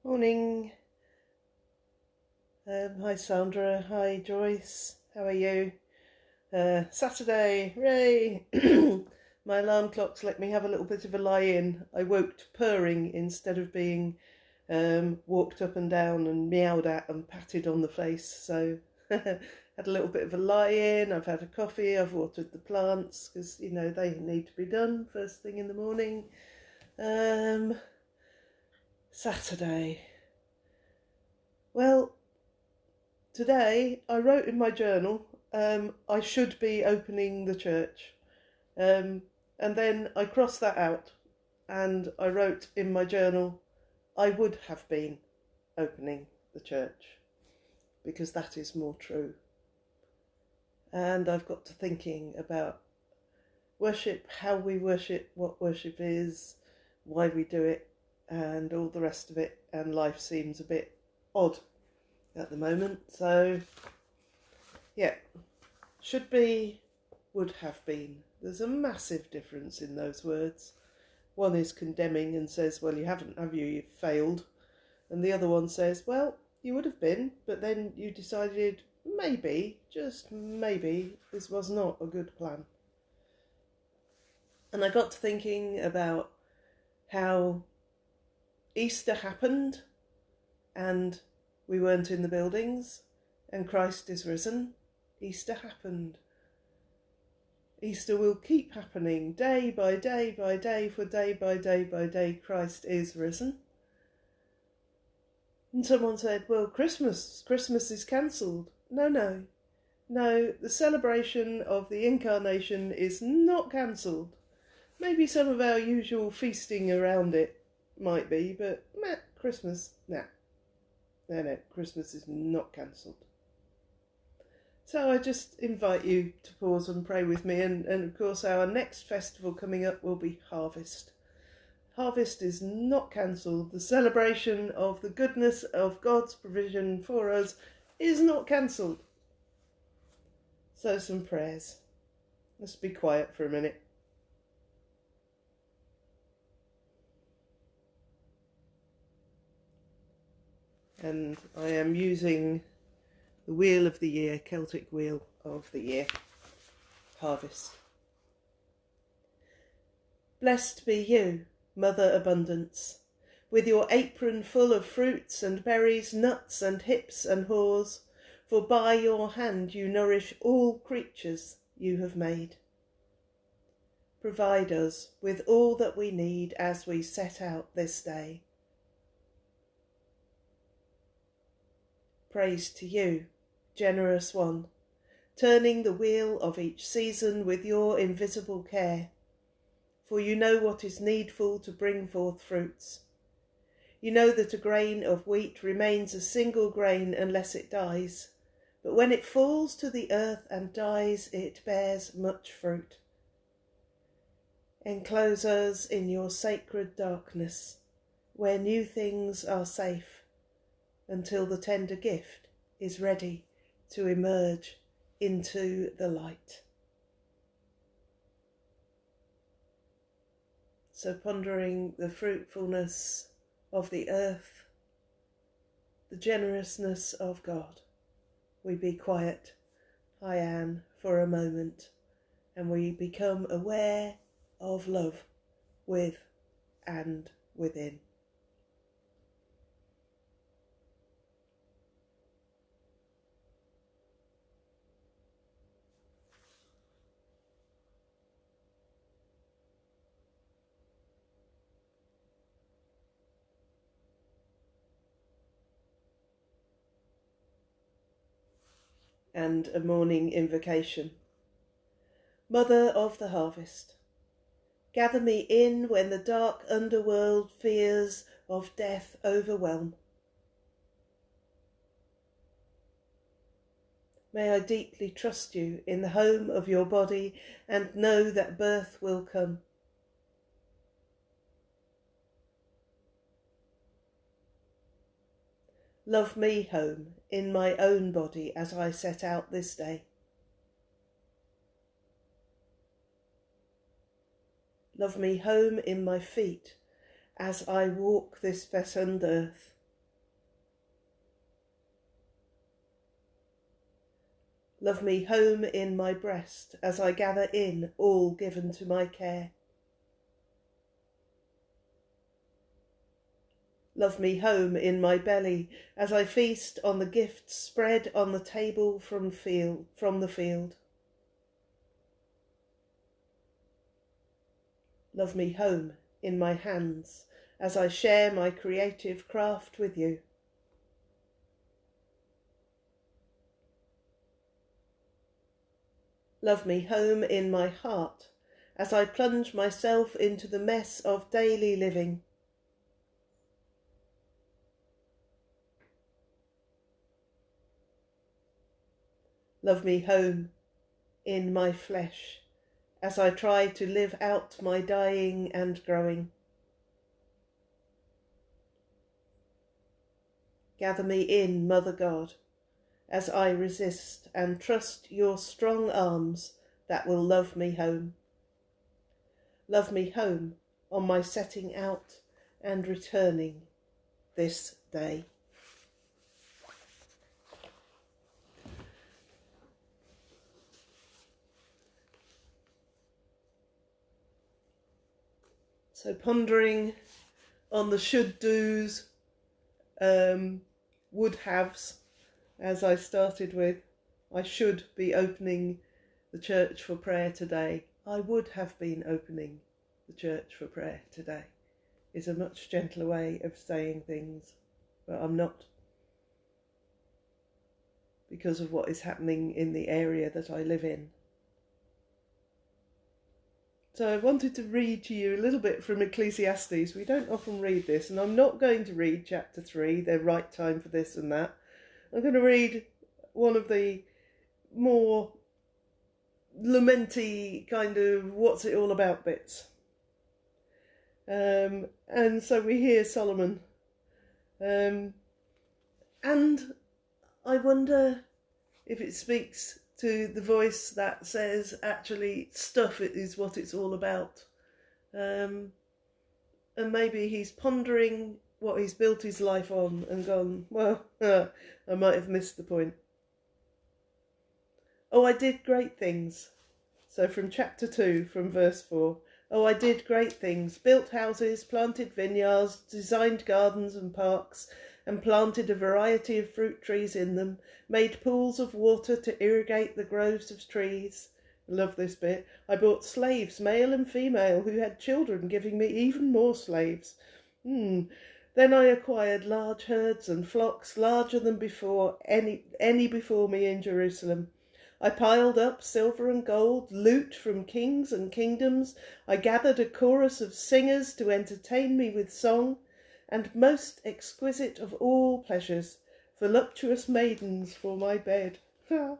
Morning. Hi Sandra. Hi Joyce. How are you? Saturday. Hooray! My alarm clock's let me have a little bit of a lie in. I woke to purring instead of being walked up and down and meowed at and patted on the face. So had a little bit of a lie in. I've had a coffee. I've watered the plants because they need to be done first thing in the morning. Saturday. Well, today I wrote in my journal, I should be opening the church. And then I crossed that out and I wrote in my journal, I would have been opening the church because that is more true. And I've got to thinking about worship, how we worship, what worship is, why we do it, and all the rest of it. And life seems a bit odd at the moment. So, yeah, should be, would have been. There's a massive difference in those words. One is condemning and says, well, you haven't, have you? You've failed. And the other one says, well, you would have been, but then you decided maybe, just maybe, this was not a good plan. And I got to thinking about how Easter happened and we weren't in the buildings and Christ is risen. Easter happened. Easter will keep happening day by day by day, for day by day by day Christ is risen. And someone said, well, Christmas is cancelled. No, the celebration of the incarnation is not cancelled. Maybe some of our usual feasting around it might be, but Christmas, no, Christmas is not cancelled. So I just invite you to pause and pray with me. And of course, our next festival coming up will be Harvest. Harvest is not cancelled. The celebration of the goodness of God's provision for us is not cancelled. So some prayers. Let's be quiet for a minute. And I am using the Wheel of the Year, Celtic Wheel of the Year, Harvest. Blessed be you, Mother Abundance, with your apron full of fruits and berries, nuts and hips and haws, for by your hand you nourish all creatures you have made. Provide us with all that we need as we set out this day. Praise to you, generous one, turning the wheel of each season with your invisible care, for you know what is needful to bring forth fruits. You know that a grain of wheat remains a single grain unless it dies, but when it falls to the earth and dies, it bears much fruit. Enclose us in your sacred darkness, where new things are safe, until the tender gift is ready to emerge into the light. So pondering the fruitfulness of the earth, the generousness of God, we be quiet, hi Anne, for a moment, and we become aware of love with and within. And a morning invocation. Mother of the harvest, gather me in when the dark underworld fears of death overwhelm. May I deeply trust you in the home of your body and know that birth will come. Love me home in my own body as I set out this day. Love me home in my feet as I walk this fecund earth. Love me home in my breast as I gather in all given to my care. Love me home in my belly as I feast on the gifts spread on the table from the field. Love me home in my hands as I share my creative craft with you. Love me home in my heart as I plunge myself into the mess of daily living. Love me home in my flesh as I try to live out my dying and growing. Gather me in, Mother God, as I resist and trust your strong arms that will love me home. Love me home on my setting out and returning this day. So pondering on the should-dos, would-haves, as I started with. I should be opening the church for prayer today. I would have been opening the church for prayer today is a much gentler way of saying things, but I'm not, because of what is happening in the area that I live in. So I wanted to read to you a little bit from Ecclesiastes. We don't often read this, and I'm not going to read chapter 3, the right time for this and that. I'm going to read one of the more lamenty kind of what's it all about bits. And so we hear Solomon. And I wonder if it speaks to the voice that says actually stuff it is what it's all about. And maybe he's pondering what he's built his life on and gone, well, I might have missed the point. Oh, I did great things. So from chapter 2, from verse 4. Oh, I did great things, built houses, planted vineyards, designed gardens and parks, and planted a variety of fruit trees in them, made pools of water to irrigate the groves of trees. I love this bit. I bought slaves, male and female, who had children, giving me even more slaves. Then I acquired large herds and flocks, larger than before any before me in Jerusalem. I piled up silver and gold, loot from kings and kingdoms. I gathered a chorus of singers to entertain me with song, and most exquisite of all pleasures, voluptuous maidens for my bed. Oh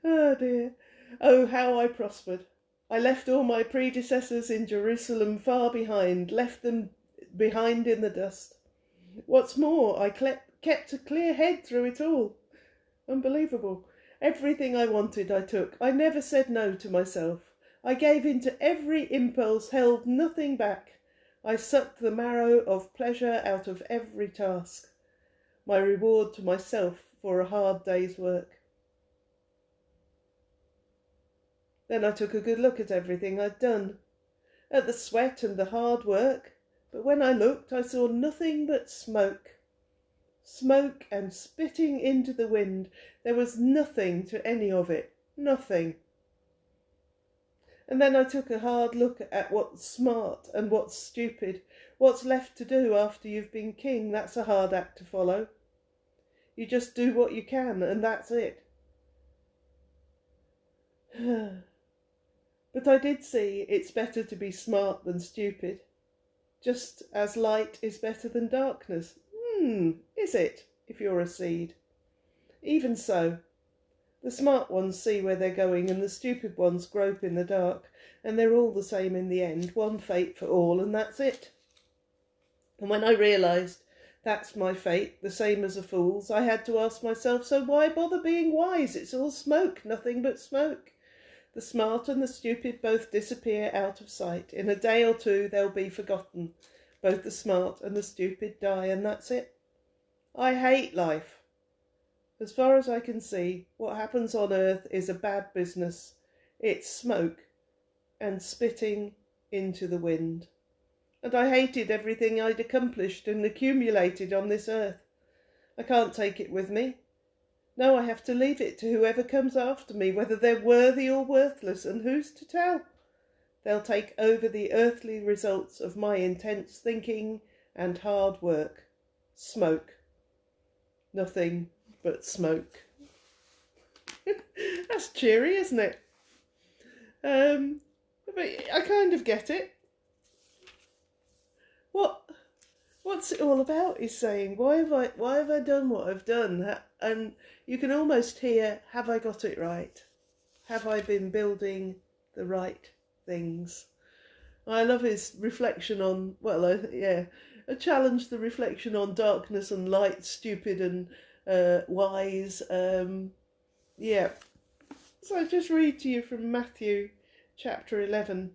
dear. Oh, how I prospered. I left all my predecessors in Jerusalem far behind, left them behind in the dust. What's more, I kept a clear head through it all. Unbelievable. Everything I wanted I took. I never said no to myself. I gave in to every impulse, held nothing back. I sucked the marrow of pleasure out of every task, my reward to myself for a hard day's work. Then I took a good look at everything I'd done, at the sweat and the hard work, but when I looked I saw nothing but smoke. Smoke and spitting into the wind. There was nothing to any of it. Nothing. And then I took a hard look at what's smart and what's stupid. What's left to do after you've been king, that's a hard act to follow. You just do what you can and that's it. But I did see it's better to be smart than stupid. Just as light is better than darkness. Is it, if you're a seed? Even so, the smart ones see where they're going and the stupid ones grope in the dark, and they're all the same in the end, one fate for all, and that's it. And when I realised that's my fate, the same as a fool's, I had to ask myself, so why bother being wise? It's all smoke, nothing but smoke. The smart and the stupid both disappear out of sight. In a day or two they'll be forgotten. Both the smart and the stupid die, and that's it. I hate life. As far as I can see, what happens on earth is a bad business. It's smoke and spitting into the wind. And I hated everything I'd accomplished and accumulated on this earth. I can't take it with me. No, I have to leave it to whoever comes after me, whether they're worthy or worthless, and who's to tell? They'll take over the earthly results of my intense thinking and hard work. Smoke. Nothing but smoke. That's cheery, isn't it? But I kind of get it. What's it all about? He's saying, why have I done what I've done? And you can almost hear, have I got it right? Have I been building the right things? I love his reflection on, I challenge the reflection on darkness and light, stupid and wise. So I just read to you from Matthew chapter 11.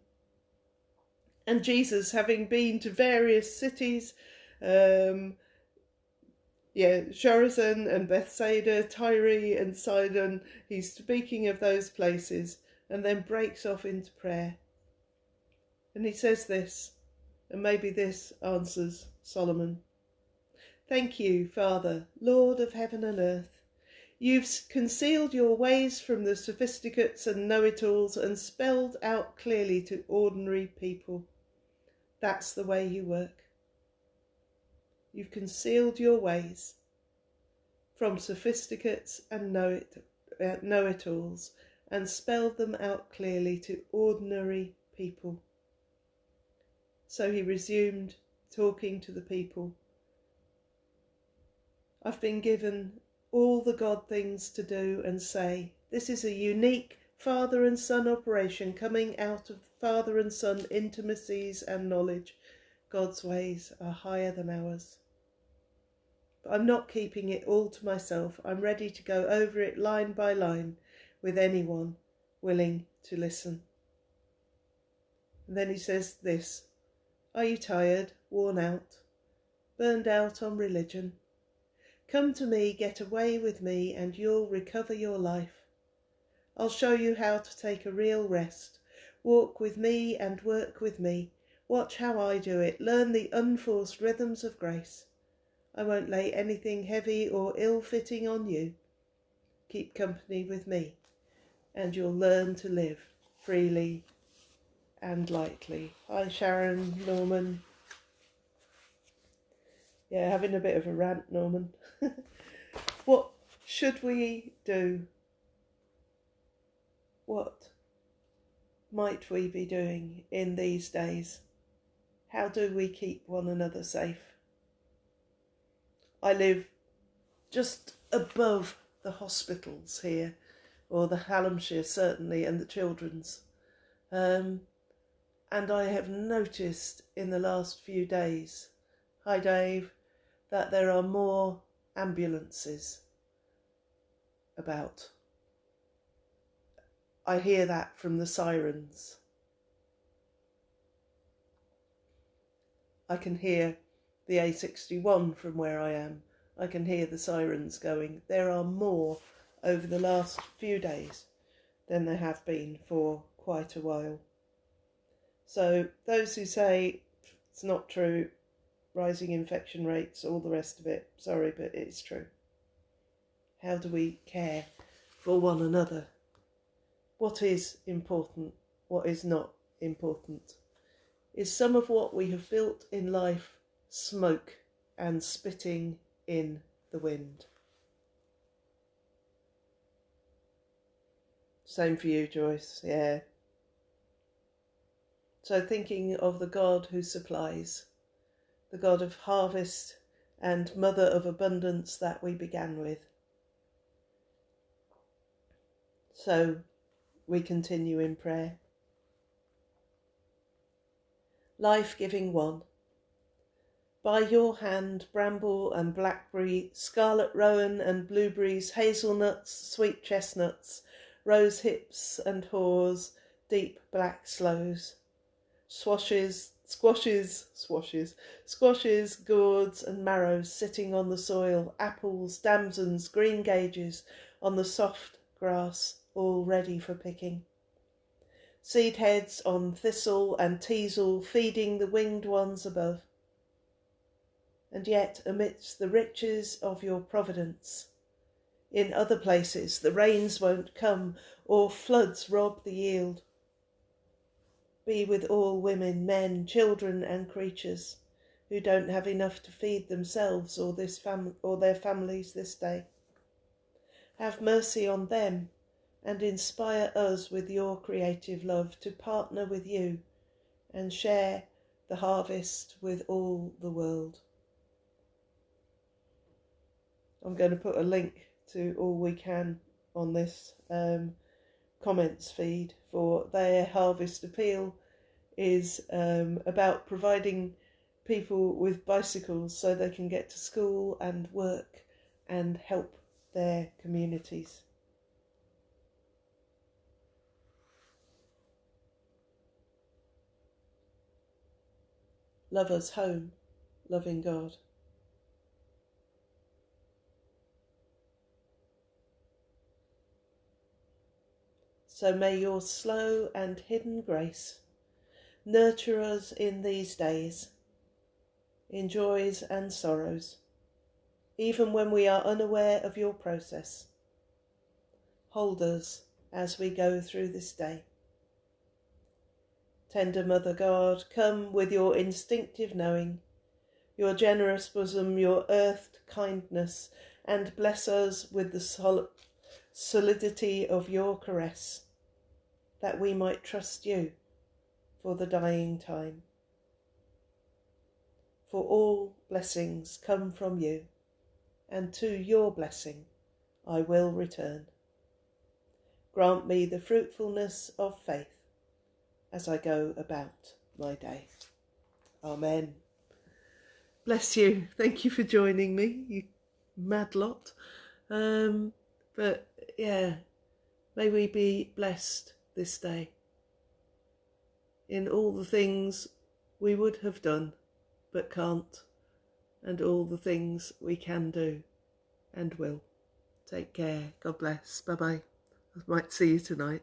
And Jesus, having been to various cities, Chorazin and Bethsaida, Tyre and Sidon, he's speaking of those places, and then breaks off into prayer. And he says this, and maybe this answers Solomon. Thank you, Father, Lord of heaven and earth. You've concealed your ways from the sophisticates and know-it-alls and spelled out clearly to ordinary people. That's the way you work. You've concealed your ways from sophisticates and know-it-alls and spelled them out clearly to ordinary people. So he resumed talking to the people. I've been given all the God things to do and say. This is a unique father and son operation coming out of father and son intimacies and knowledge. God's ways are higher than ours. But I'm not keeping it all to myself. I'm ready to go over it line by line with anyone willing to listen. And then he says this, are you tired, worn out, burned out on religion? Come to me, get away with me, and you'll recover your life. I'll show you how to take a real rest. Walk with me and work with me. Watch how I do it. Learn the unforced rhythms of grace. I won't lay anything heavy or ill-fitting on you. Keep company with me, and you'll learn to live freely and lightly. Hi, Sharon, Norman. Yeah, having a bit of a rant, Norman. What should we do? What might we be doing in these days? How do we keep one another safe? I live just above the hospitals here, or the Hallamshire certainly, and the children's. And I have noticed in the last few days, hi Dave, that there are more ambulances about. I hear that from the sirens. I can hear the A61 from where I am. I can hear the sirens going. There are more over the last few days than there have been for quite a while. So those who say it's not true, rising infection rates, all the rest of it, sorry, but it's true. How do we care for one another? What is important? What is not important? Is some of what we have built in life smoke and spitting in the wind? Same for you, Joyce, yeah. So thinking of the God who supplies, the God of harvest and mother of abundance that we began with. So we continue in prayer. Life-giving one, by your hand, bramble and blackberry, scarlet rowan and blueberries, hazelnuts, sweet chestnuts, rose hips and haws, deep black sloes, swashes, squashes, gourds and marrows sitting on the soil, apples, damsons, green gages on the soft grass, all ready for picking. Seed heads on thistle and teasel feeding the winged ones above. And yet, amidst the riches of your providence, in other places the rains won't come, or floods rob the yield. Be with all women, men, children and creatures who don't have enough to feed themselves or their families this day. Have mercy on them and inspire us with your creative love to partner with you and share the harvest with all the world. I'm going to put a link to All We Can on this comments feed for their harvest appeal is about providing people with bicycles so they can get to school and work and help their communities. Love us home, loving God. So may your slow and hidden grace nurture us in these days, in joys and sorrows, even when we are unaware of your process. Hold us as we go through this day. Tender Mother God, come with your instinctive knowing, your generous bosom, your earthed kindness, and bless us with the solidity of your caress, that we might trust you for the dying time. For all blessings come from you, and to your blessing I will return. Grant me the fruitfulness of faith as I go about my day. Amen. Bless you. Thank you for joining me, you mad lot. But yeah, may we be blessed this day in all the things we would have done but can't, and all the things we can do and will. Take care. God bless. Bye bye. I might see you tonight.